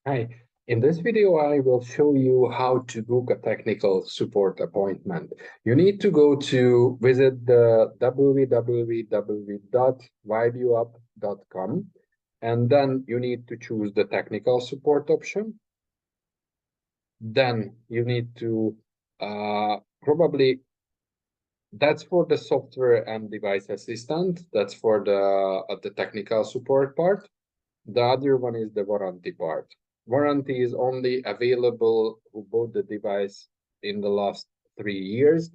Hi, in this video, I will show you how to book a technical support appointment. You need to go to visit the www.videoup.com, and then you need to choose the technical support option. Then you need to probably that's for the software and device assistant. That's for the technical support part. The other one is the warranty part. Warranty is only available who bought the device in the last 3 years.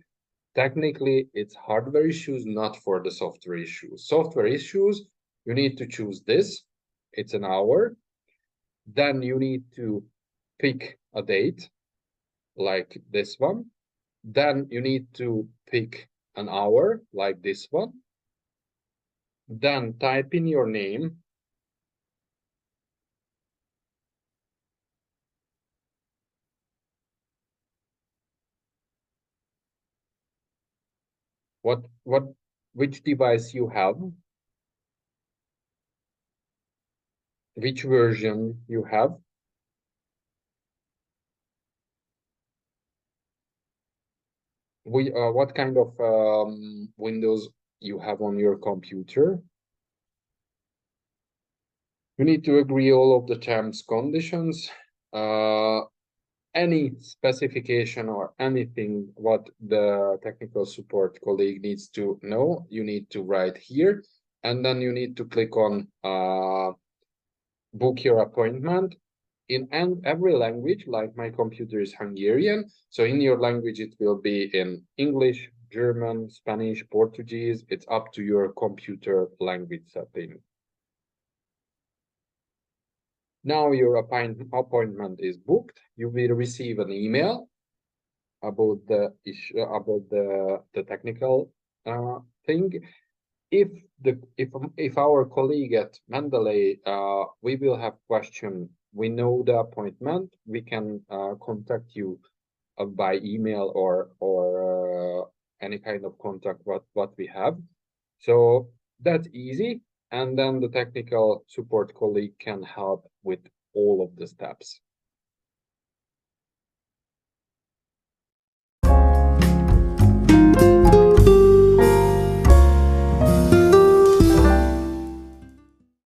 Technically, it's hardware issues, not for the software issues. Software issues, you need to choose this. It's an hour. Then you need to pick a date, like this one. Then you need to pick an hour, like this one. Then type in your name. Which device you have, which version you have, what kind of Windows you have on your computer. You need to agree all of the terms, conditions, any specification or anything what the technical support colleague needs to know, you need to write here, and then you need to click on book your appointment in every language. Like my computer is Hungarian, so in your language it will be in English, German, Spanish, Portuguese. It's up to your computer language setting. Now your appointment is booked. You will receive an email about the issue, about the technical thing. If our colleague at Mendeley, we will have question, we know the appointment, we can contact you by email or any kind of contact what we have. So that's easy, and then the technical support colleague can help with all of the steps.